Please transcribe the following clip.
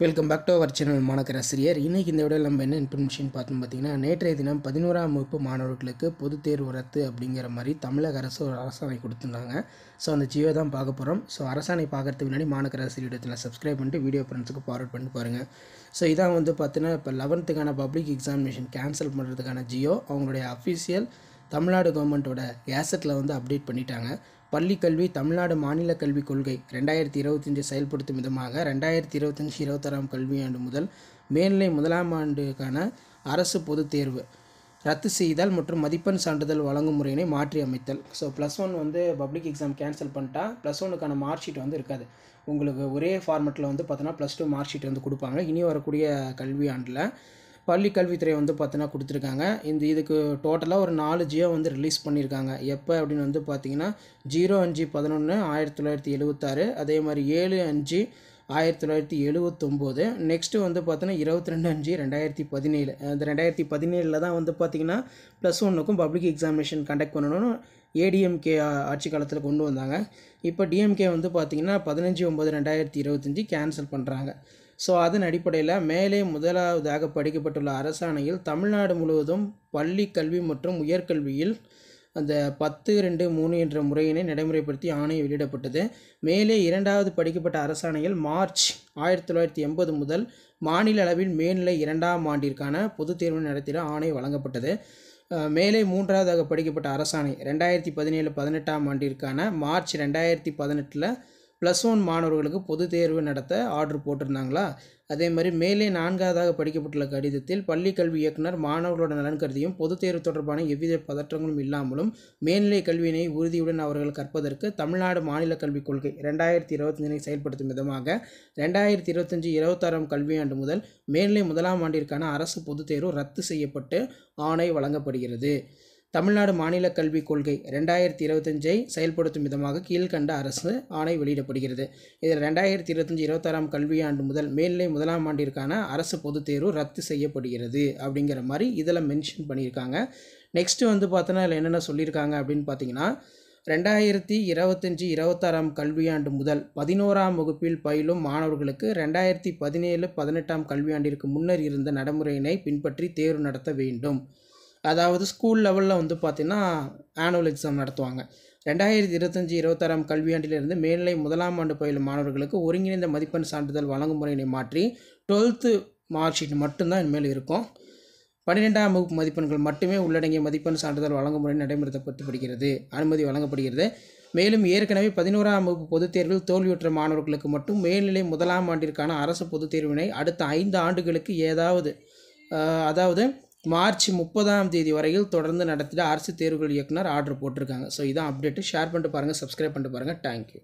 Welcome back to our channel மாணக்கராசிரியர். இன்றைக்கி இந்த வீடியோவில் நம்ம என்ன இன்ஃபர்மேஷன் பார்த்தோம் பார்த்தீங்கன்னா, நேற்றைய தினம் 11ஆம் வகுப்பு மாணவர்களுக்கு பொதுத் தேர்வு ரத்து அப்படிங்கிற மாதிரி தமிழக அரசு ஒரு அரசாணை கொடுத்துருந்தாங்க. ஸோ அந்த ஜியோ தான் பார்க்க போகிறோம். ஸோ அரசாணை பார்க்குறதுக்கு முன்னாடி மாணக்கராசிரியர் இடத்துல சப்ஸ்கிரைப் பண்ணிட்டு வீடியோ ஃப்ரெண்ட்ஸுக்கு ஃபார்வர்ட் பண்ணி பாருங்கள். ஸோ இதான் பார்த்தீங்கன்னா இப்போ 11th பப்ளிக் எக்ஸாமினேஷன் கேன்சல் பண்ணுறதுக்கான ஜியோ அவங்களுடைய அஃபிஷியல் தமிழ்நாடு கவர்மெண்ட்டோட கேசட்டில் அப்டேட் பண்ணிட்டாங்க. பள்ளிக்கல்வி தமிழ்நாடு மாநில கல்விக் கொள்கை 2025 செயல்படுத்தும் விதமாக 2025-26ஆம் கல்வியாண்டு முதல் மேல்நிலை முதலாம் ஆண்டுக்கான அரசு பொதுத் தேர்வு ரத்து செய்தல் மற்றும் மதிப்பெண் சான்றிதழ் வழங்கும் முறையினை மாற்றி அமைத்தல். ஸோ +1 பப்ளிக் எக்ஸாம் கேன்சல் பண்ணிட்டா +1க்கான மார்க் ஷீட் இருக்காது. உங்களுக்கு ஒரே ஃபார்மெட்டில் பார்த்தோன்னா +2 மார்க் ஷீட் கொடுப்பாங்க. இனி வரக்கூடிய கல்வியாண்டில் பள்ளி கல்வித்துறை பார்த்தீங்கன்னா கொடுத்துருக்காங்க. இதுக்கு டோட்டலாக ஒரு 4 ஜியோ ரிலீஸ் பண்ணியிருக்காங்க. எப்போ அப்படின்னு பார்த்தீங்கன்னா 05/11/1976, அதே மாதிரி 7/5/1979, நெக்ஸ்ட்டு பார்த்தீங்கன்னா 22/5/2017. அந்த 2017 தான் பார்த்தீங்கன்னா +1க்கும் பப்ளிக் எக்ஸாமினேஷன் கண்டக்ட் பண்ணணும்னு ஏடிஎம்கே ஆட்சி காலத்தில் கொண்டு வந்தாங்க. இப்போ டிஎம்கே பார்த்தீங்கன்னா 15/9/2025 கேன்சல் பண்ணுறாங்க. ஸோ அதன் அடிப்படையில் மேலே முதலாவதாக படிக்கப்பட்டுள்ள அரசாணையில் தமிழ்நாடு முழுவதும் பள்ளி கல்வி மற்றும் உயர்கல்வியில் அந்த 10-2-3 என்ற முறையினை நடைமுறைப்படுத்தி ஆணை வெளியிடப்பட்டது. மேலே இரண்டாவது படிக்கப்பட்ட அரசாணையில் மார்ச் 1980 முதல் மாநில அளவில் மேல்நிலை 2ஆம் ஆண்டிற்கான பொதுத் தேர்வு நடத்திட ஆணை வழங்கப்பட்டது. மேலே மூன்றாவதாக படிக்கப்பட்ட அரசாணை 2017-18ஆம் ஆண்டிற்கான மார்ச் 2018 +1 மாணவர்களுக்கு பொது தேர்வு நடத்த ஆர்டர் போட்டிருந்தாங்களா. அதே மாதிரி மேலே நான்காவதாக படிக்கப்பட்டுள்ள கடிதத்தில் பள்ளி கல்வி இயக்குனர் மாணவர்களோட நலன் கருதியும் பொதுத் தேர்வு தொடர்பான எவ்வித பதற்றங்களும் இல்லாமலும் மேல்நிலை கல்வியினை உறுதியுடன் அவர்கள் கற்பதற்கு தமிழ்நாடு மாநில கல்விக் கொள்கை 2025 செயல்படுத்தும் விதமாக 2025-26ஆம் கல்வியாண்டு முதல் மேல்நிலை முதலாம் ஆண்டிற்கான அரசு பொதுத் தேர்வு ரத்து செய்யப்பட்டு ஆணை வழங்கப்படுகிறது. தமிழ்நாடு மாநில கல்விக் கொள்கை 2025 செயல்படுத்தும் விதமாக கீழ்கண்ட அரசு ஆணை வெளியிடப்படுகிறது. இதில் 2025-26ஆம் கல்வியாண்டு முதல் மேல்நிலை முதலாம் ஆண்டிற்கான அரசு பொதுத் தேர்வு ரத்து செய்யப்படுகிறது அப்படிங்கிற மாதிரி இதில் மென்ஷன் பண்ணியிருக்காங்க. நெக்ஸ்ட்டு பார்த்தோன்னா இதில் என்னென்ன சொல்லியிருக்காங்க அப்படின்னு பார்த்தீங்கன்னா, 2025-26ஆம் கல்வியாண்டு முதல் 11ஆம் வகுப்பில் பயிலும் மாணவர்களுக்கு 2017-18ஆம் கல்வியாண்டிற்கு முன்னர் இருந்த நடைமுறையினை பின்பற்றி தேர்வு நடத்த வேண்டும். அதாவது ஸ்கூல் லெவலில் பார்த்தீங்கன்னா ஆனுவல் எக்ஸாம் நடத்துவாங்க. 2025-26ஆம் கல்வியாண்டிலிருந்து மேல்நிலை முதலாம் ஆண்டு பயிலும் மாணவர்களுக்கு ஒருங்கிணைந்த மதிப்பெண் சான்றிதழ் வழங்கும் முறையினை மாற்றி 12th மார்க் ஷீட் மட்டும்தான் இனிமேல் இருக்கும். 12ஆம் வகுப்பு மதிப்பெண்கள் மட்டுமே உள்ளடங்கிய மதிப்பெண் சான்றிதழ் வழங்கும் முறை நடைமுறைப்படுத்தப்படுகிறது, அனுமதி வழங்கப்படுகிறது. மேலும் ஏற்கனவே 11ஆம் வகுப்பு பொதுத் தேர்வில் தோல்வியுற்ற மாணவர்களுக்கு மட்டும் மேல்நிலை முதலாம் ஆண்டிற்கான அரசு பொதுத் தேர்வினை அடுத்த 5 ஆண்டுகளுக்கு அதாவது மார்ச் 30ஆம் தேதி வரையில் தொடர்ந்து நடத்திட அரசு தேர்வுகள் இயக்குனர் ஆர்டர் போட்டிருக்காங்க. ஸோ இதான் அப்டேட்டு. ஷேர் பண்ணிட்டு பாருங்கள், சப்ஸ்கிரைப் பண்ணிட்டு பாருங்கள். தேங்க்யூ.